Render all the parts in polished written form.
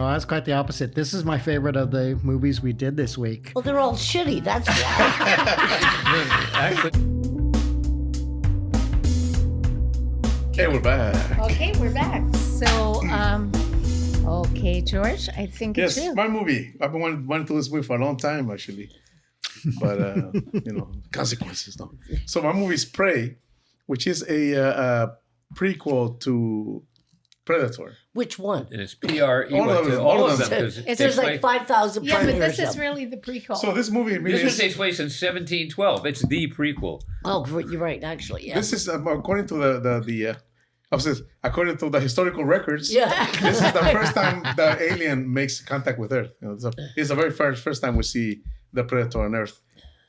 Oh, that's quite the opposite. This is my favorite of the movies we did this week. Well, they're all shitty. That's why. Actually, Okay, we're back. Okay, we're back. So, okay, George, I think Yes, it's you. my movie. I've been wanting to do this movie for a long time, actually. But, consequences, no. So my movie is Prey, which is a prequel to Predator. Which one? and it's PRE. All of them, All of them. 'cause it It's There's takes like place- 5,000 Yeah, but predators. this is really the prequel. So this movie really This one is... takes place in 1712. It's the prequel. Oh, you're right, actually. Yeah. This is, according to according to the historical records, Yeah. this is the first time the alien makes contact with Earth. You know, it's the very first time we see the Predator on Earth.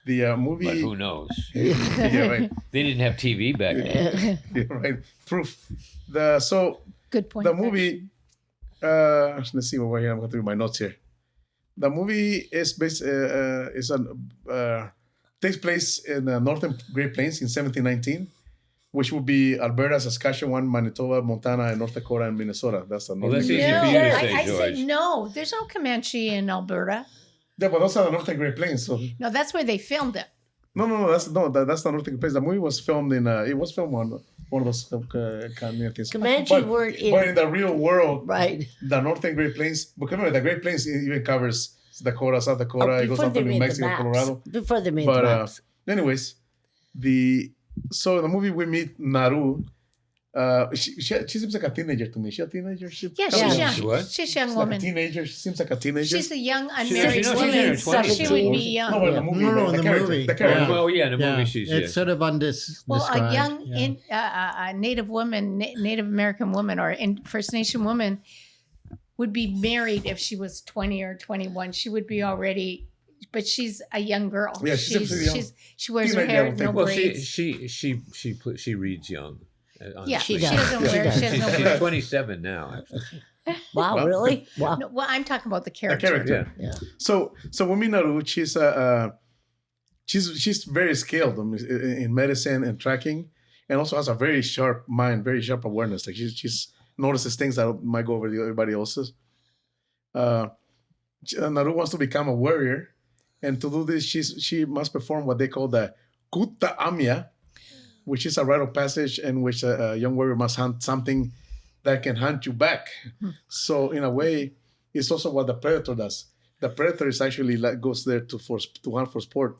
The movie... But who knows? Yeah, right. They didn't have TV back then. Yeah, right. Proof. Good point. The movie, let's see what I'm going to read my notes here. The movie is takes place in the Northern Great Plains in 1719, which would be Alberta, Saskatchewan, Manitoba, Montana, and North Dakota, and Minnesota. That's the Well, Northern that's Great easy No, for you to Plains. say, I George. say no. There's no Comanche in Alberta. Yeah, but those are the Northern Great Plains. So No, that's where they filmed it. no, that's the Northern Great Plains. The movie was filmed in on one of those kind of things. Comanche weren't in. But in the real world, Right. the Northern Great Plains, because remember, the Great Plains even covers Dakota, South Dakota, Oh, it goes before up they to New made the Mexico, maps. Colorado. Before they made the But maps. anyways, so in the movie we meet Naru. She seems like a teenager to me. Is she a teenager? Yeah, comes she's in- young. She what? She's a young She's like a woman. teenager. She seems like a teenager. She's a young She's unmarried in her woman. 20s. She would be young. No, but in the movie, No, in the the character, movie. the character. Yeah. Well, yeah, in the Yeah, movie she's it's sort of undescribed. Well, a young yeah. a Native woman, Native American woman, or First Nation woman would be married if she was 20 or 21. She would be already, but she's a young girl. Yeah, she's pretty young. she wears her Teenager, I hair would no think. Well, braids. she reads young. on Yeah, screen. she doesn't Yeah, wear. she She has no. She's 27 now. Actually. Wow, Well, really? Wow. No, well, I'm talking about the The character. character. Yeah. Yeah. So when we Naru, she's very skilled in medicine and tracking, and also has a very sharp mind, very sharp awareness. Like she's notices things that might go over everybody else's. Naru wants to become a warrior, and to do this, she must perform what they call the Kuta Amya, which is a rite of passage in which a young warrior must hunt something that can hunt you back. So in a way, it's also what the predator does. The predator is actually goes there to hunt for sport,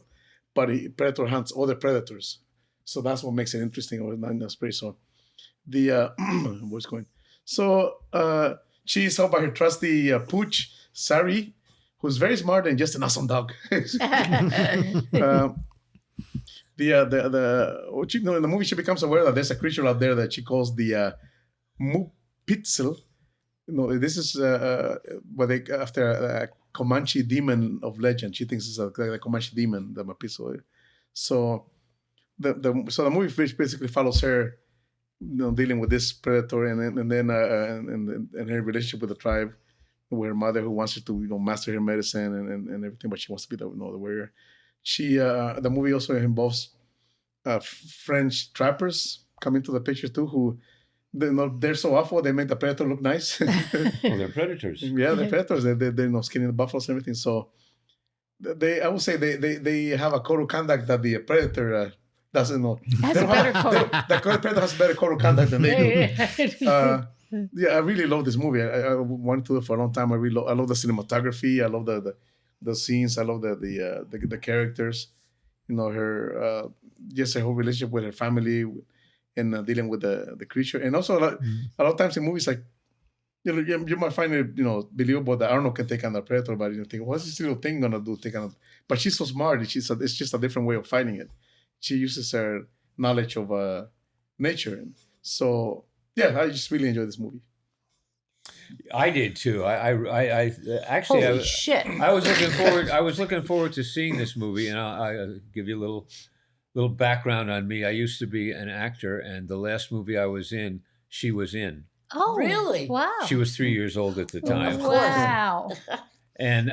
but predator hunts other predators. So that's what makes it interesting or not in the space. So where's going? So she's helped by her trusty pooch Sari, who's very smart and just an awesome dog. In the movie, she becomes aware that there's a creature out there that she calls the Mupitzel. This is what they after a Comanche demon of legend. She thinks it's a Comanche demon, the Mupitzel. So the movie basically follows her, dealing with this predator, and then her relationship with the tribe, with her mother who wants her to master her medicine and everything, but she wants to be the warrior. The movie also involves French trappers come into the picture too, who they're so awful they make the predator look nice. Well, they're predators. Yeah, they're predators. They're skinning the buffaloes and everything. So I would say they have a code of conduct that the predator doesn't know. Has a better code. The predator has a better code of conduct than they do. Yeah, I really love this movie. I wanted to do it for a long time. I love the cinematography. I love the scenes. I love the characters. Her just her whole relationship with her family and dealing with the creature. And also a lot of times in movies, like you might find it believable that Arnold can take on the predator, but you think, what's this little thing gonna do? Take on? But she's so smart. It's just a different way of fighting it. She uses her knowledge of nature. So yeah, I just really enjoyed this movie. I did too. I actually Holy shit. I was looking forward to seeing this movie, and I'll give you a little background on me. I used to be an actor, and the last movie I was in, she was in. Oh, Really? Wow. She was 3 years old at the time, course. Wow. and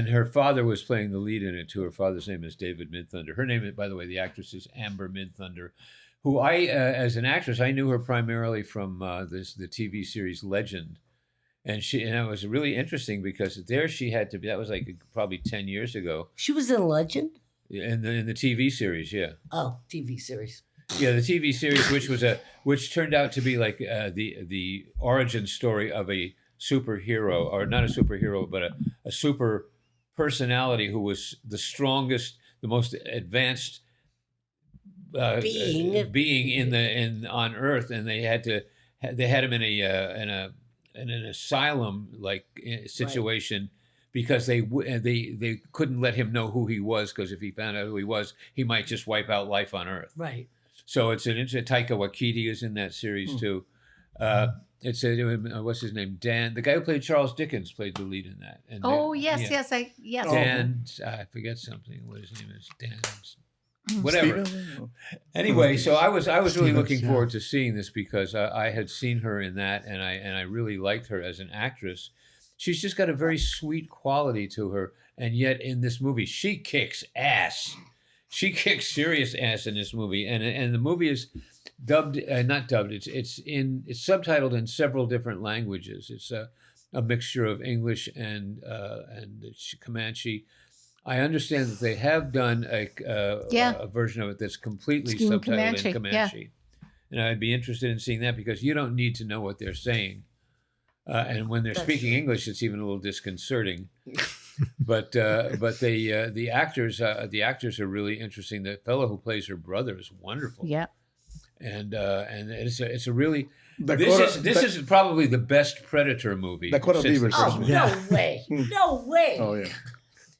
her father was playing the lead in it too. Her father's name is David Midthunder. Her name, by the way, the actress is Amber Midthunder, who I, as an actress, I knew her primarily from the TV series Legend. and it was really interesting because there she had to be. That was like probably 10 years ago. She was in Legend. In the TV series, yeah. Oh, TV series. Yeah, the TV series, which turned out to be like the origin story of a superhero, or not a superhero, but a super personality who was the strongest, the most advanced being on Earth, and they had him in an asylum like situation. Because they couldn't let him know who he was, because if he found out who he was, he might just wipe out life on Earth. Right. So it's Taika Waititi is in that series too. It's what's his name? Dan, the guy who played Charles Dickens, played the lead in that. And yes. Dan, I forget something. What his name is? Dan. Whatever. Steven? Anyway, so I was really Stevens, looking yeah. forward to seeing this because I had seen her in that, and I really liked her as an actress. She's just got a very sweet quality to her, and yet in this movie, she kicks ass. She kicks serious ass in this movie, and the movie is dubbed, not dubbed. It's subtitled in several different languages. It's a mixture of English and Comanche. I understand that they have done a version of it that's completely subtitled in Comanche, and I'd be interested in seeing that because you don't need to know what they're saying. And when they're speaking English, it's even a little disconcerting. But the actors are really interesting. The fellow who plays her brother is wonderful. Yeah. And it's a really Dakota, this is probably the best Predator movie. Dakota since the Beavers. first Oh, one. Yeah. no way. No way. Oh yeah.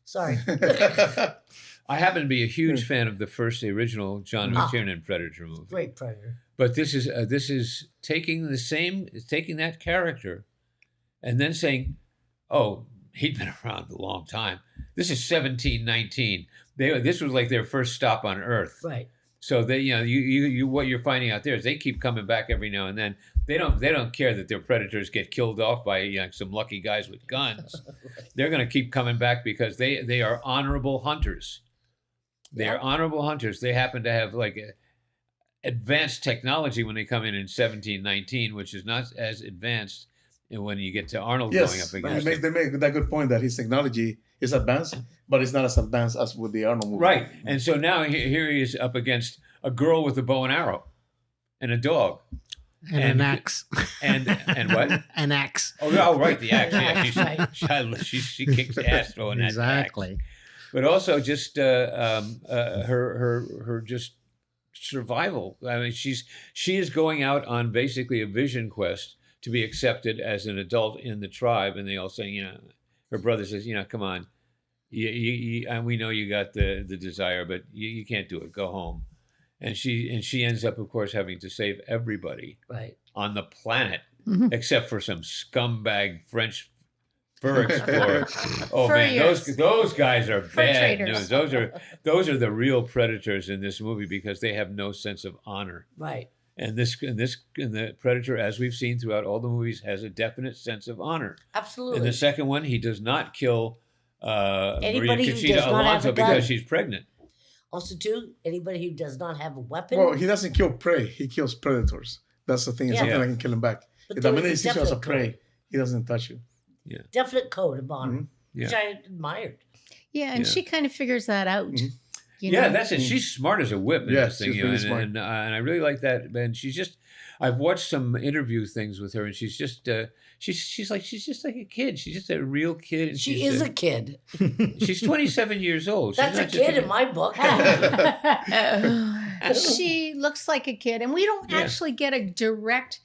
Sorry. I happen to be a huge fan of the original John McTiernan Predator movie. Great Predator. But this is taking that character and then saying, oh, he'd been around a long time. This is 1719. This was like their first stop on Earth. Right. So they, you what you're finding out there is they keep coming back every now and then. They don't care that their predators get killed off by some lucky guys with guns. They're going to keep coming back because they are honorable hunters. They are honorable hunters. They happen to have like advanced technology when they come in 1719, which is not as advanced. And when you get to Arnold going up against him. They make that good point that his technology is advanced, but it's not as advanced as with the Arnold movie. Right. And so now here he is up against a girl with a bow and arrow and a dog. And an axe. And what? An axe. Oh, right, the axe. Yeah, she kicks ass throwing that axe. Exactly. But also just her just survival. I mean, she is going out on basically a vision quest to be accepted as an adult in the tribe, and they all say, her brother says, come on, and we know you got the desire, but you can't do it. Go home. And she ends up, of course, having to save everybody on the planet, except for some scumbag French fur explorer. Oh man, those guys are bad news. Those are the real predators in this movie because they have no sense of honor. Right. And the Predator, as we've seen throughout all the movies, has a definite sense of honor. Absolutely. In the second one, he does not kill Anybody Maria who Conchita does not have Alonso a gun. because she's pregnant. Also, too, anybody who does not have a weapon. Well, he doesn't kill prey. He kills predators. That's the thing. It's something that can kill him back. But If there the minute he was a sees you as a definite prey, code. he doesn't touch you. Definite code of honor, Yeah. which I admired. Yeah, and she kind of figures that out. You Yeah, know? that's it. She's smart as a whip in Yes, this thing, she's really smart. and I really like that. And she's just, I've watched some interview things with her, and she's just, she's just like a kid. She's just a real kid. And She is a kid. She's 27 years old. That's a She's not kid just in my book. She looks like a kid, and we don't actually get a direct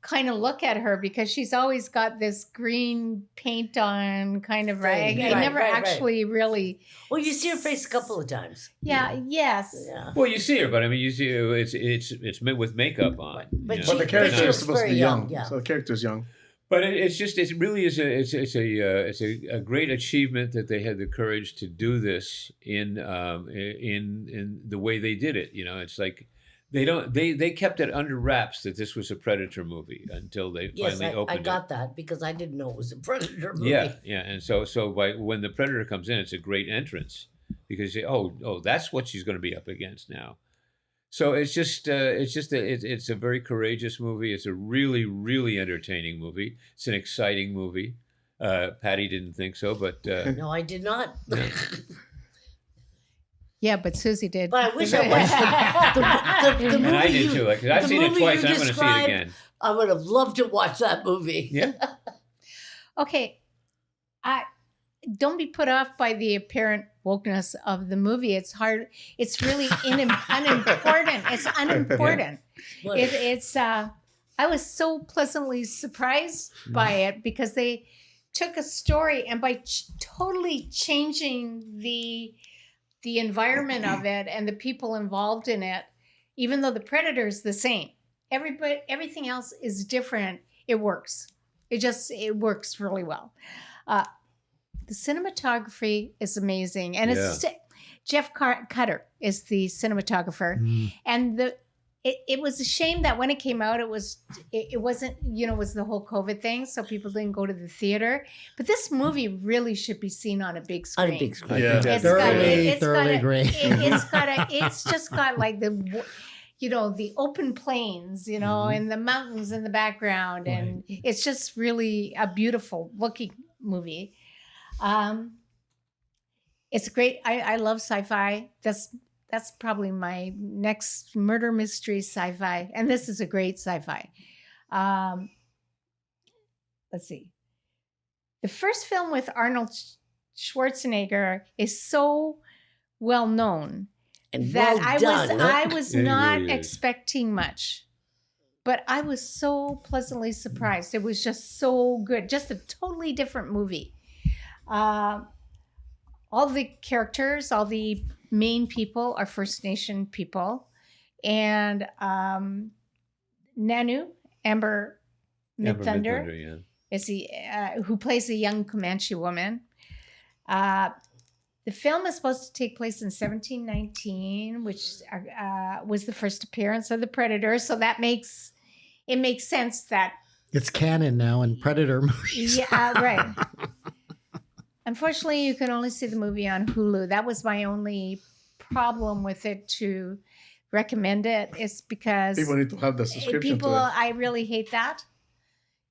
kind of look at her because she's always got this green paint on kind of rag. I never actually really. Well, you see her face a couple of times. Yes. Yeah. Well, you see her, but I mean, you see her, it's with makeup on. But you she- know. But the character she is was supposed to very be young. young, So the character is young. But it really is a great achievement that they had the courage to do this in the way they did it. It's like they kept it under wraps that this was a Predator movie until they finally opened I it. got that because I didn't know it was a Predator movie. Yeah, and so when the Predator comes in, it's a great entrance because you say, oh, that's what she's going to be up against now. So it's a very courageous movie. It's a really, really entertaining movie. It's an exciting movie. Patty didn't think so, but No, I did not. Yeah, but Susie did. But I wish I watched the movie. and I did too. Because I've the seen it movie twice, you and I'm going to see it described, again. I would have loved to watch that movie. Yeah. Okay, don't be put off by the apparent wokeness of the movie. It's hard. It's really unimportant. It's unimportant. What? It's. I was so pleasantly surprised by it because they took a story and by totally changing the environment of it and the people involved in it, even though the predator is the same, everything else is different. It works. It works really well. The cinematography is amazing, and it's Jeff Cutter is the cinematographer, and it was a shame that when it came out, it wasn't, it was the whole COVID thing, so people didn't go to the theater. But this movie really should be seen on a big screen. On a big screen. Yeah. Thoroughly agree. It's just got like the open plains, and the mountains in the background, and it's just really a beautiful looking movie. It's great. I love sci-fi. That's probably my next murder mystery sci-fi. And this is a great sci-fi. Let's see. The first film with Arnold Schwarzenegger is so well known And that well done, I was Yeah, he not really is. expecting much. But I was so pleasantly surprised. It was just so good. Just a totally different movie. All the characters, all the main people are First Nation people. And Naru, Amber Midthunder, yeah. is who plays a young Comanche woman. The film is supposed to take place in 1719, which was the first appearance of the Predator. So makes sense that It's canon now in Predator movies. yeah, right. Unfortunately, you can only see the movie on Hulu. That was my only problem with it to recommend it. Is because People need to have the subscription to it. I really hate that.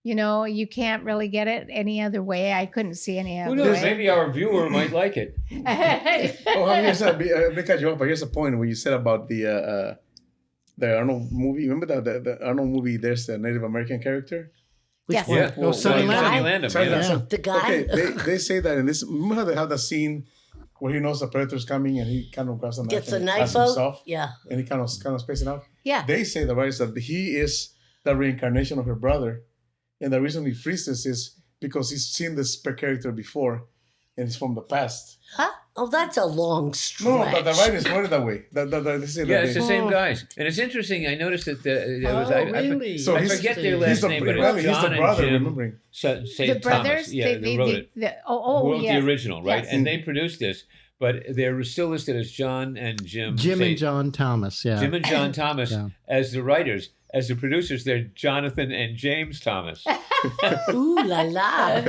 You can't really get it any other way. I couldn't see any Who other knows? way. Maybe our viewer might like it. They cut you off, but here's a point when you said about the Arnold movie. Remember the Arnold movie? There's the Native American character. Yes. Yeah. Oh, Sonny Landham. Sonny yeah. Landham. The guy. Okay, they say that in this. Remember how they have the scene where he knows the predator's coming and he kind of grabs a knife Gets the and knife cuts out. himself, Yeah. and he kind of spacing out. Yeah. They say the writers that he is the reincarnation of her brother, and the reason he freezes is because he's seen this character before, and it's from the past. Huh? Oh, that's a long stretch. No, but the writers worded that way. They say Yeah, that it's the way. same guys, and it's interesting. I noticed that Really? So I he's- forget their He's last name, but he's it's John the brother, and Jim. remembering. Say The brothers, Thomas. Yeah, they wrote it. Who wrote yes. the original, right? Yes. And they produced this, but they're still listed as John and Jim. Jim and John Thomas, yeah. Jim and John Thomas Yeah. as the writers. As the producers, they're Jonathan and James Thomas. Ooh la la.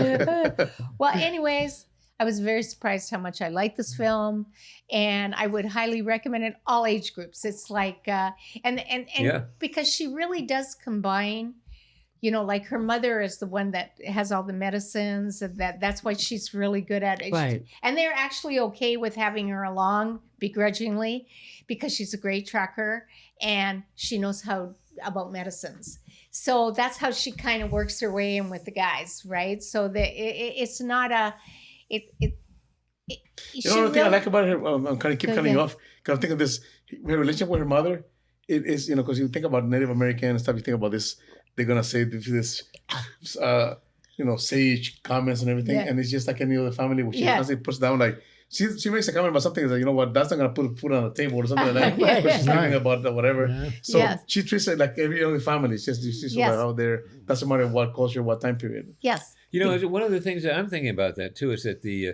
Well, anyways, I was very surprised how much I like this film, and I would highly recommend it all age groups. It's like and Yeah. because she really does combine, like her mother is the one that has all the medicines, and that's why she's really good at it. Right. And they're actually okay with having her along begrudgingly because she's a great tracker and she knows about medicines. So that's how she kind of works her way in with the guys, right? So it's not a You know what I like about her? I'm kind of keep cutting you off because I'm thinking this her relationship with her mother. It is because you think about Native American and stuff. You think about this. They're gonna say this, sage comments and everything, Yeah. and it's just like any other family. Where she Yeah. constantly puts down like she makes a comment about something. Is like, you know what? That's not gonna put food on the table or something like that. Right. But she's Right. thinking about whatever. Yeah. So Yes. she treats it like every other family. It's just she's Yes. out there. Doesn't matter what culture, what time period. Yes. One of the things that I'm thinking about that too is that the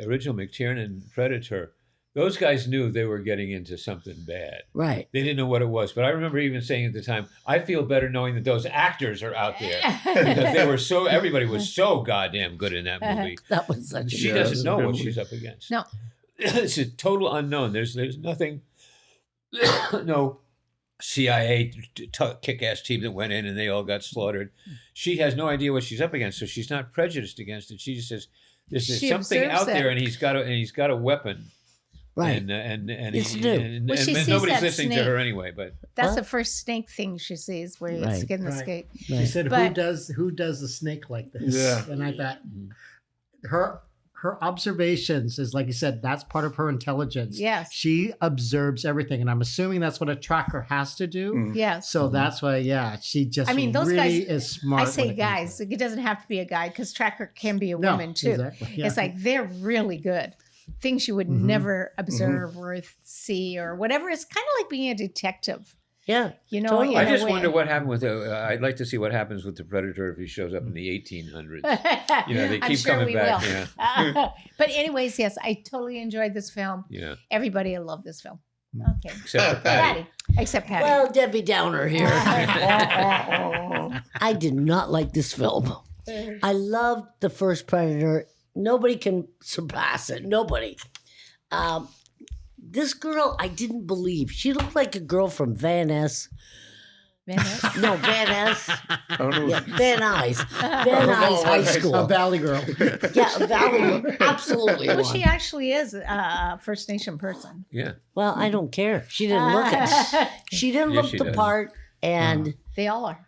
original McTiernan Predator, those guys knew they were getting into something bad. Right. They didn't know what it was, but I remember even saying at the time, I feel better knowing that those actors are out there because they were everybody was so goddamn good in that movie. That was such a She Yeah, doesn't that's a know good what movie. she's up against. No. It's a total unknown. There's nothing no CIA kick-ass team that went in and they all got slaughtered. She has no idea what she's up against, so she's not prejudiced against it. She just says, "There's She something out observes there, it. and he's got a weapon." Right. And It's new. and Well, she sees nobody's that listening to snake. her anyway. But That's What? the first snake thing she sees, where Right. it's getting the Right. skate. She said, But- who does a snake like this?" Yeah. And I thought her observations is, like you said, that's part of her intelligence. Yes. She observes everything. And I'm assuming that's what a tracker has to do. Mm. Yes. So that's why, yeah, she just I mean, those really guys- is smart. I when say it comes guys. to it. It doesn't have to be a guy because Tracker can be a No, woman too. exactly, yeah. It's like they're really good. Things you would Mhm. never observe or see or whatever. It's kind of like being a detective. Yeah. You know, Totally. in I a just way. wonder what happened with I'd like to see what happens with the Predator if he shows up in the 1800s. You know, they I'm keep sure coming we back. will. Yeah, But anyways, yes, I totally enjoyed this film. yeah. Everybody loved this film. Mm. Okay. Except for Patty. Patty. Except Patty. Well, Debbie Downer here. I did not like this film. I loved the first Predator. Nobody can surpass it. Nobody. This girl, I didn't believe. She looked like a girl from Van Ness. Van Ness? No, Van Ness. I don't know. Yeah, Van Nuys. Van Nuys High A School. Valley Girl. Yeah, Valley. Absolutely. Well, one. she actually is a First Nation person. Yeah. Well, I don't care. She didn't look it. She didn't Yes, look she the does. part, and They all are.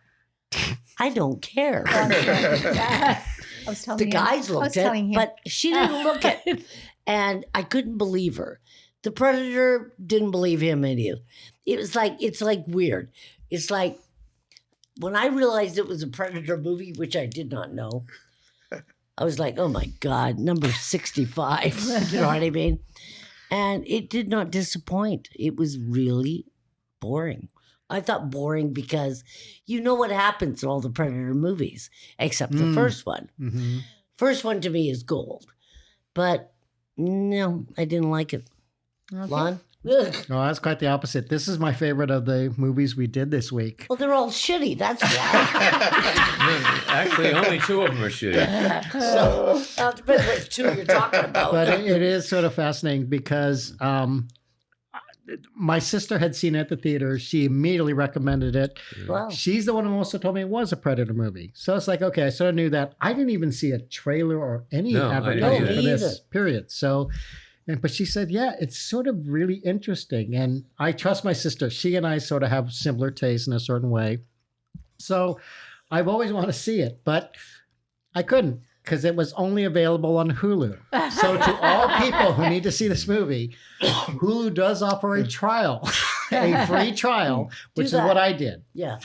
I don't care. I was telling The him. guys I was looked telling it, him. but she didn't look it, and I couldn't believe her. The Predator didn't believe him either. It's like weird. It's like when I realized it was a Predator movie, which I did not know. I was like, oh my God, number 65. You know what I mean? And it did not disappoint. It was really boring. I thought boring because you know what happens in all the Predator movies, except the first one. Mhm. First one to me is gold. But no, I didn't like it. Okay. Lon? Ugh. No, that's quite the opposite. This is my favorite of the movies we did this week. Well, they're all shitty. That's why. Actually, only two of them are shitty. So, it depends which two you're talking about. But it is sort of fascinating because my sister had seen it at the theater. She immediately recommended it. Wow. She's the one who also told me it was a Predator movie. So it's like, okay, I sort of knew that. I didn't even see a trailer or any No, I didn't advertisement either. for Me this either. period. So, but she said, yeah, it's sort of really interesting. And I trust my sister. She and I sort of have similar tastes in a certain way. So I've always wanted to see it, but I couldn't because it was only available on Hulu. So to all people who need to see this movie, Hulu does offer a trial, a free trial, which is that. what I did. Yeah.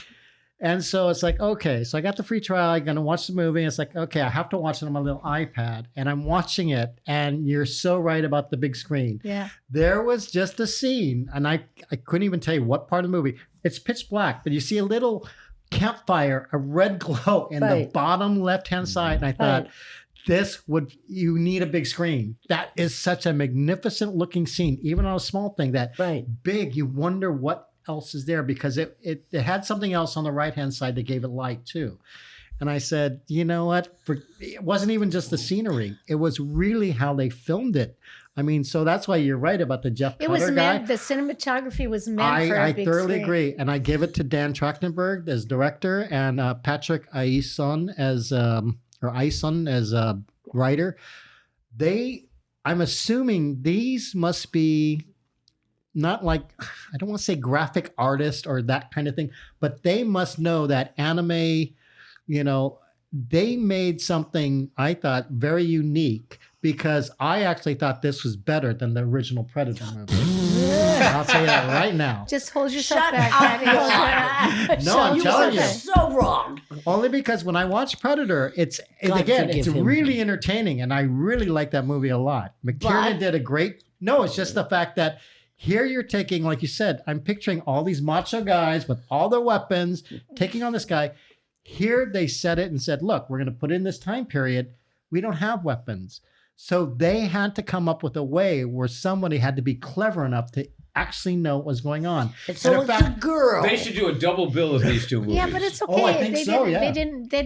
And so it's like, okay, so I got the free trial. I'm going to watch the movie. It's like, okay, I have to watch it on my little iPad. And I'm watching it. And you're so right about the big screen. Yeah. There was just a scene, and I couldn't even tell you what part of the movie. It's pitch black, but you see a little campfire, a red glow in the Right. bottom left-hand side. And I thought, Right. you need a big screen. That is such a magnificent looking scene, even on a small thing that Right. big, you wonder what else is there because it had something else on the right-hand side that gave it light too. And I said, you know what? It wasn't even just the scenery. It was really how they filmed it. I mean, so that's why you're right about the Jeff It Cutter was guy. meant, the cinematography was meant for a I big thoroughly screen. agree. And I give it to Dan Trachtenberg as director and Patrick Aison as writer. I'm assuming these must be not like, I don't want to say graphic artist or that kind of thing, but they must know that anime, they made something I thought very unique because I actually thought this was better than the original Predator movie. I'll say that right now. Just hold yourself Shut back, up, Patty. No, I'm You telling are you. so wrong. Only because when I watch Predator, it's God it's forgive him. really entertaining, and I really like that movie a lot. McTiernan But- did a great. No, it's just the fact that here you're taking, like you said, I'm picturing all these macho guys with all their weapons taking on this guy. Here they said it and said, "Look, we're going to put in this time period. We don't have weapons." So they had to come up with a way where somebody had to be clever enough to actually know what was going on. And so in it's a girl. They should do a double bill of these two movies. Yeah, but it's okay. Oh, I think they so, didn't, yeah. They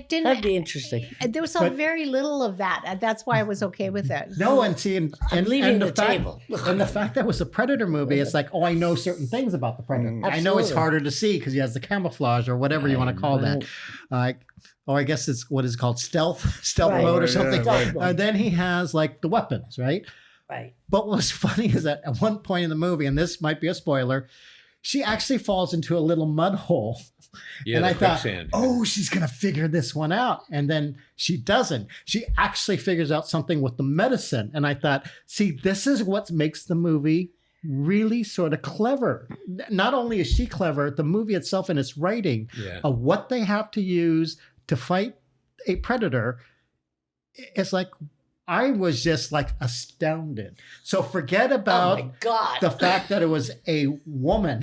didn't. That'd be interesting. There was But- very little of that. And that's why I was okay with it. No, and see, and leaving the the fact, table. and the fact that it was a Predator movie, it's like, oh, I know certain things about the Predator. I know it's Absolutely. harder to see because he has the camouflage or whatever you want to call that. Or I guess it's what is it called stealth Right. mode or Yeah, something. right. And then he has like the weapons, right? Right. But what's funny is that at one point in the movie, and this might be a spoiler, she actually falls into a little mud hole. Yeah, and the I thought, quicksand. oh, she's going to figure this one out. And then she doesn't. She actually figures out something with the medicine. And I thought, see, this is what makes the movie really sort of clever. Not only is she clever, the movie itself and its writing Yeah. of what they have to use to fight a predator. It's like, I was just like astounded. So forget Oh about my God. the fact that it was a woman.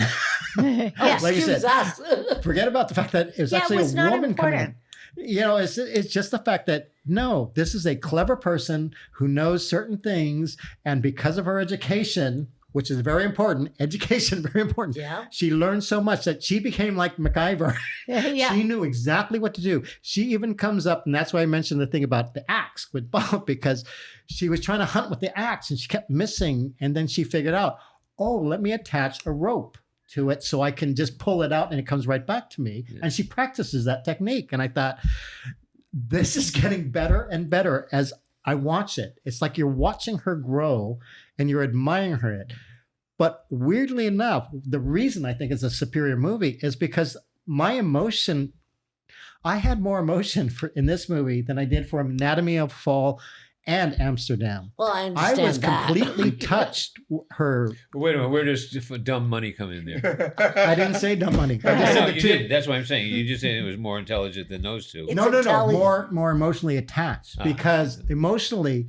Yes. Like you Excuse said, us. forget about the fact that it was Yeah, it actually was a not woman coming in. important. You know, it's just the fact that no, this is a clever person who knows certain things, and because of her education, which is very important, education very important. Yeah. She learned so much that she became like MacGyver. Yeah. She knew exactly what to do. She even comes up, and that's why I mentioned the thing about the axe with Bob, because she was trying to hunt with the axe and she kept missing, and then she figured out, oh, let me attach a rope to it so I can just pull it out and it comes right back to me. Yeah. And she practices that technique. And I thought, this is getting better and better as I watch it. It's like you're watching her grow and you're admiring her. But weirdly enough, the reason I think it's a superior movie is because my emotion, I had more emotion in this movie than I did for Anatomy of a Fall and Amsterdam. Well, I I understand was that. completely touched her. Wait a minute, where does dumb money come in there? I didn't say dumb money. I just No, said the you two. didn't. That's what I'm saying. You just said it was more intelligent than those two. It's No, Italian. more emotionally attached because emotionally,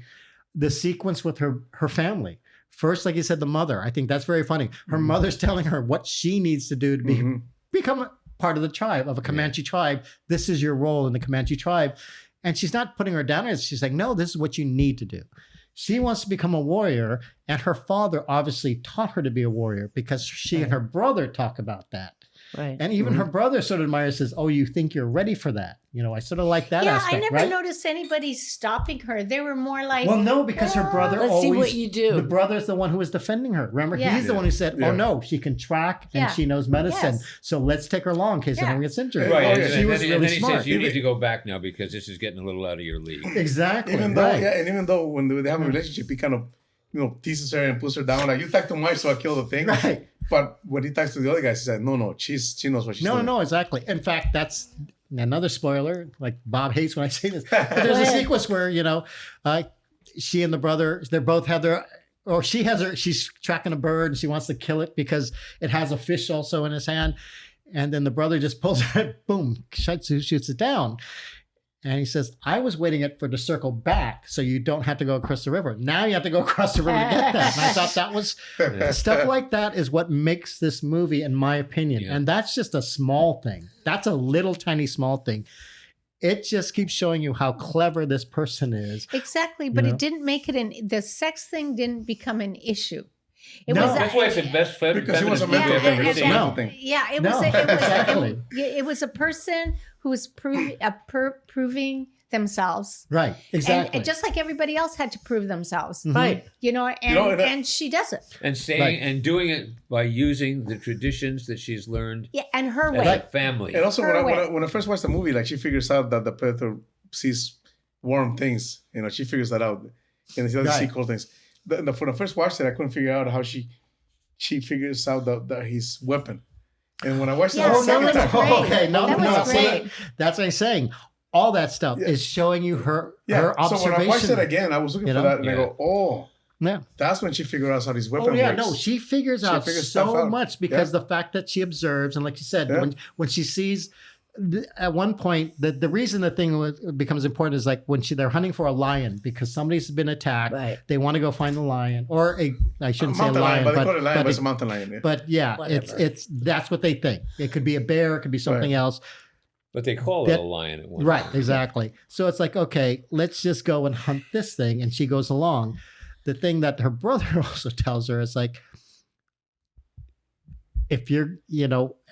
the sequence with her family. First, like you said, the mother. I think that's very funny. Her mother's telling her what she needs to do to become a part of the tribe, of a Comanche tribe. This is your role in the Comanche tribe. And she's not putting her down. She's like, no, this is what you need to do. She wants to become a warrior. And her father obviously taught her to be a warrior because she and her brother talk about that. Right. And even her brother sort of admires, says, oh, you think you're ready for that? You know, I sort of like that Yeah, aspect, I never right? noticed anybody stopping her. They were more like, Well, no, because her brother Let's always, see what you do. the brother's the one who was defending her. Remember, Yeah. he's the one who said, Yeah. oh, no, she can track and Yeah. she knows medicine. Yes. So let's take her along in case Yeah. anyone gets injured. Right, Oh, and, yeah. and She was then, really and then he smart. says, you need to go back now because this is getting a little out of your league. Exactly. Even though, right. yeah, and even though when they have a relationship, he kind of, teases her and puts her down. Like, you talk too much, so I kill the thing. Right. But when he talks to the other guys, he said, no, she knows what she's doing. No, exactly. In fact, that's another spoiler. Like Bob hates when I say this. But there's a sequence where, she and the brother, they both have their, or she's tracking a bird and she wants to kill it because it has a fish also in his hand. And then the brother just pulls it, boom, shoots it down. And he says, I was waiting for it to circle back so you don't have to go across the river. Now you have to go across the river to get that. And I thought that was, stuff like that is what makes this movie, in my opinion. Yeah. And that's just a small thing. That's a little tiny small thing. It just keeps showing you how clever this person is. exactly, but You know? it didn't make it the sex thing didn't become an issue. It No. was That's why it's the best Because he was a feminist movie mental I've ever thing. seen. No. thing. Yeah, it No, was. exactly. It was a person who was proving themselves, Right, exactly. and just like everybody else had to prove themselves, Mhm. Right. and she does it. And saying Right. and doing it by using the traditions that she's learned Yeah, and her as way. a family. And also, Her way. when I first watched the movie, like, she figures out that the predator sees warm things. She figures that out. And he doesn't see Right. cold things. For the first watch it, I couldn't figure out how she figures out his weapon. And when I watched Yeah, it the that second was time, great. Okay, no, That was no, great. that's what I'm saying. All that stuff Yeah. is showing you her so observation. when I watched it again, I was looking You for know? that, and I Yeah. go, oh, Yeah. that's when she figured out how his weapon Oh yeah, works. no, she figures out figures stuff so out. much because the fact that she observes, and like you said, Yeah. when she sees, at one point, the reason the thing becomes important is like when they're hunting for a lion because somebody's been attacked. Right. They want to go find the lion, or I shouldn't say a mountain lion, but they call it a lion, but it's it- a mountain lion. Yeah. but yeah, Whatever. it's that's what they think. It could be a bear, it could be something Right. else. But they call it a lion at one Right, point. exactly. So it's like, okay, let's just go and hunt this thing. And she goes along. The thing that her brother also tells her is like, if you're,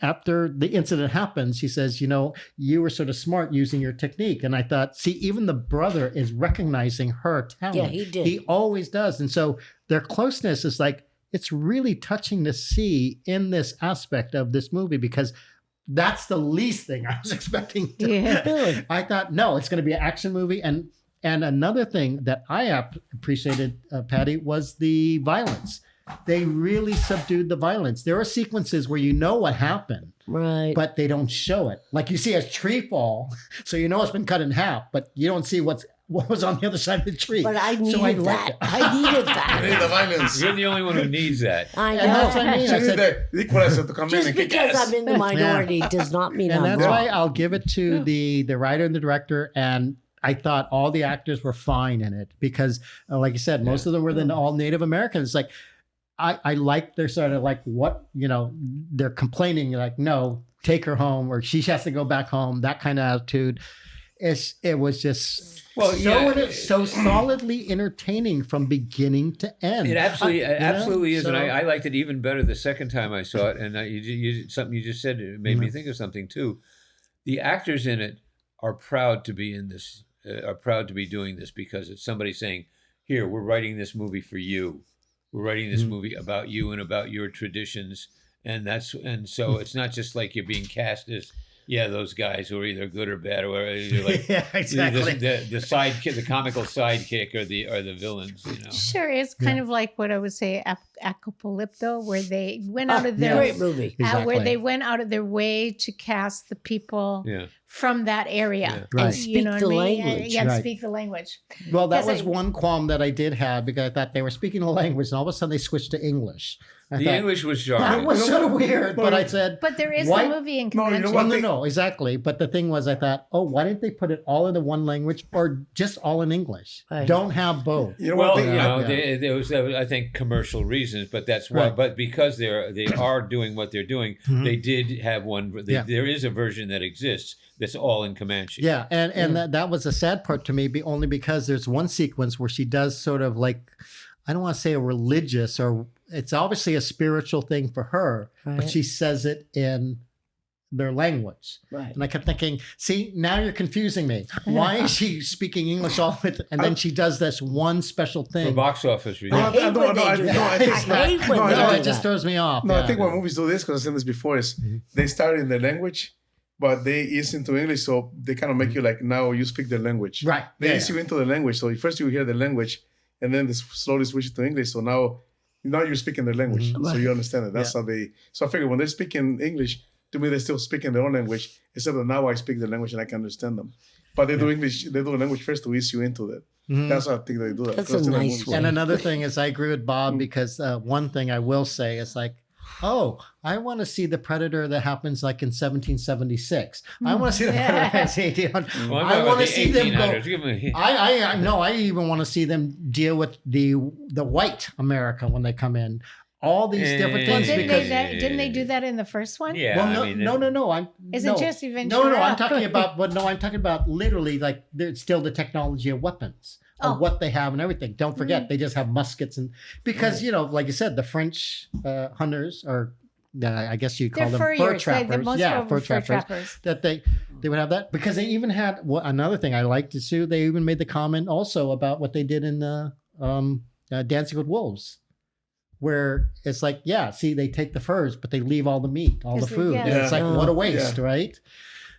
after the incident happens, he says, you were sort of smart using your technique. And I thought, see, even the brother is recognizing her talent. Yeah, he did. He always does. And so their closeness is like, it's really touching to see in this aspect of this movie, because that's the least thing I was expecting. Really? I thought, no, it's going to be an action movie. And another thing that I appreciated, Patty, was the violence. They really subdued the violence. There are sequences where you know what happened, Right. but they don't show it. Like you see a tree fall, so you know it's been cut in half, but you don't see what was on the other side of the tree. But I needed So that. liked it. I needed I need that. the violence. You're the only one who needs that. I And that's what I know. mean. She I needs said, the equalizer to come in Just and kick because ass. I'm in the minority does not mean and I'm that's why wrong. I'll give it to the writer and the director. And I thought all the actors were fine in it because, like you said, most of them were all Native Americans. Like, I like their sort of like what, they're complaining like, no, take her home, or she has to go back home, that kind of attitude. It was just so solidly entertaining from beginning to end. It absolutely is, So- and I liked it even better the second time I saw it. And something you just said made me think of something too. The actors in it are proud to be in this, are proud to be doing this, because it's somebody saying, "Here, we're writing this movie for you. We're writing this movie about you and about your traditions." And so it's not just like you're being cast as, those guys who are either good or bad, or you're like Yeah, exactly. the sidekick, the comical sidekick, or the villains. Sure, it's kind of like what I would say, Apocalypto, where they went out of their Great movie. Exactly. where they went out of their way to cast the people Yeah. from that area. Right. And speak what the I mean? language. Yeah, Right. speak the language. Well, that Because was one qualm that I did have, because I thought they were speaking a language, and all of a sudden they switched to English. I The thought, English was that jarring. was sort of weird, but I said, But there is Why- the movie in No, you Comanche. know well, what? no, exactly. But the thing was, I thought, oh, why didn't they put it all into one language, or just all in English? Right. Don't have both. You know Well, what? there was, I think, commercial reasons, but that's why. Right. But because they are doing what they're doing, they did have one. Yeah. There is a version that exists that's all in Comanche. Yeah, and that was a sad part to me, only because there's one sequence where she does sort of like, I don't want to say a religious, or it's obviously a spiritual thing for her, but Right. she says it in their language. Right. And I kept thinking, see, now you're confusing me. Why is she speaking English all of it? And then she does this one special For thing. box office I reasons. hate when they do that. I hate when no, they No, do it just that. throws me off. No, Yeah. I think when movies do this, because I've seen this before, is they start in their language, but they ease into English, so they kind of make you like, now you speak their language. Right. They Yeah, ease yeah. you into the language, so first you hear the language, and then they slowly switch it to English. So now you're speaking their language, so you understand it. That's how they. So I figure when they're speaking English, to me they're still speaking their own language, except that now I speak the language and I can understand them. But they do English, they do the language first to ease you into that. That's how I think they do that. That's Because a in the nice movies. way. And another thing is, I agree with Bob, because one thing I will say is like, oh, I want to see the Predator that happens like in 1776. I want to see the Predator that's 1800. Well, I'm I talking want about to the see them go. 1800s. Give me- I know. I even want to see them deal with the white America when they come in. All these different Well, things. because didn't they do that in the first one? Yeah, well, I no, mean, no. I'm Is no. it Jesse No, Ventura? I'm talking about. But no, I'm talking about literally like there's still the technology of weapons. Of Oh. what they have and everything. Don't forget, they just have muskets and because like you said, the French hunters, or I guess you call They're them fur furriers. trappers. They're most Yeah, of them fur trappers. That they would have that because they even had another thing I liked to see. They even made the comment also about what they did in Dancing with Wolves, where it's like, see, they take the furs, but they leave all the meat, all the 'Cause they- food. yeah. And it's like, what a waste, Yeah. right?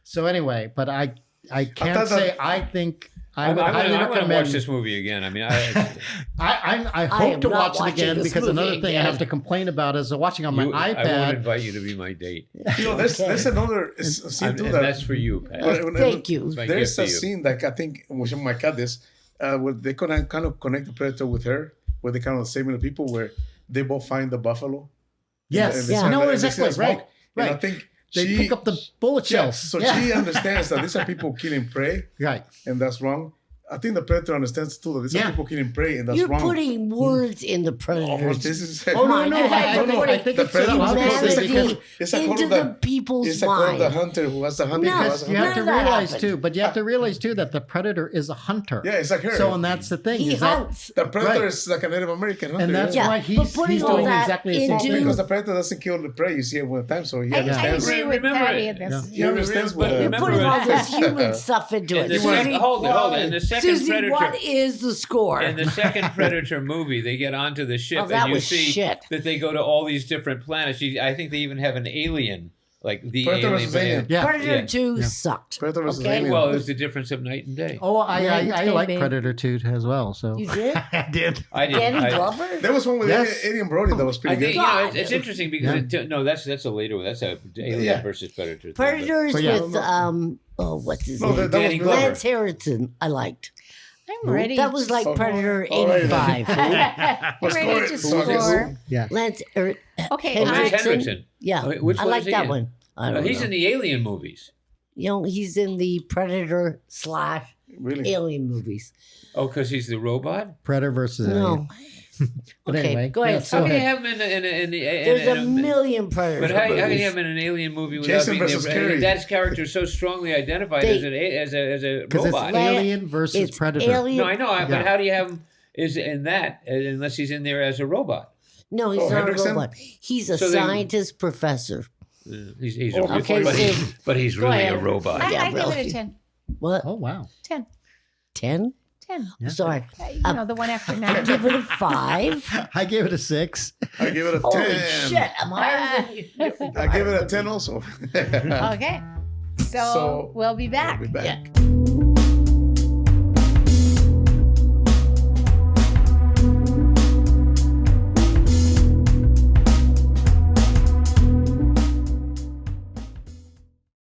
So anyway, but I can't thought say that- I think I I'm would highly going to watch recommend. this movie again. I mean, I am hope to not watch it watching again this because movie another thing I again. have to complain about is watching on my I won't iPad. invite you to be my date. You know, there's another scene And too that's that. for you, Pat. Thank you. It's my There's gift a to you. scene that I think which my cat is, where they kind of connect the Predator with her, where they kind of saving the people, where they both find the buffalo. Yes, And they Yeah. see- no, and they see exactly, the smoke. right, And I right. think They she, pick up the bullet yeah, shells. so Yeah. she understands that these are people killing prey, Right. and that's wrong. I think the Predator understands too that these Yeah. are people killing prey, and that's You're wrong. putting words in the Oh, Predator's this is Oh, no, mind. no. You guys I are think putting it's the opposite humanity it's a call into of the people's It's a call of the mind. hunter who has the hunter. No, who has Because the you hunter. have to None of that realize happened. too, but you have to realize too that the predator is a hunter. Yeah, it's like her. So, and that's the thing He is that, hunts. The Predator Right. is like a Native American hunter. and that's Yeah, why but he's putting all doing that exactly the same into- thing. because the Predator doesn't kill the prey. You see it one time, so he I understands. agree with Remember Patty it. in this. He understands what. You're Remember putting all it. this human stuff into In it. the Susie, second, hold it. In the second Susie, Predator, what is the score? in the second Predator movie, they get onto the ship Oh, that and you was see shit. that they go to all these different planets. I think they even have an alien, like the Predator alien. versus Alien. Yeah. Predator Yeah. 2 Yeah. sucked. Predator versus Okay, Alien. Well, there's the difference of night and day. Oh, I like Entertainment. Predator 2 as well. So You did? I did. I didn't. Danny I, Glover? There was one with Yes. Adrian Brody that was I pretty think good. God. it's interesting because that's a later one. That's a Alien Yeah. versus Predator. thing, Predators But yeah. with, what's his No, name? that was Danny Glover. Lance Harrison, I liked. I'm ready. That was like Oh, Predator all right, 85. I'm Let's ready score to it. score. Yeah. Lance Okay, Oh, Lance Henriksen. Henriksen. Yeah, Okay, which I one like is he that in? one. I don't He's know. in the Alien movies. He's in the Predator / Really? Alien movies. Oh, because he's the robot. Predator versus No. Alien. But Okay, anyway, go ahead. yes, How go can you ahead. have him in the? There's a million Predator But how can movies. you have him in an alien movie without Jason being versus there? Carrie. That character is so strongly identified They- as a Because it's robot. Alien versus It's Predator. Alien. No, I know, Yeah. but how do you have him is in that unless he's in there as a robot? No, he's Oh, not Henriksen? a robot. He's a So they- scientist professor. He's a Oh, okay, but, so- but he's Go really ahead. a robot. I Yeah, give it really. a 10. What? Oh wow. 10. 10? 10. Yeah. Sorry. You know, the one after I 9. give it a 5. I gave it a 6. I give it a 10. Holy shit. Am higher than you? I give it a 10 also. Okay. So, So, we'll be back. We'll be back. Yeah.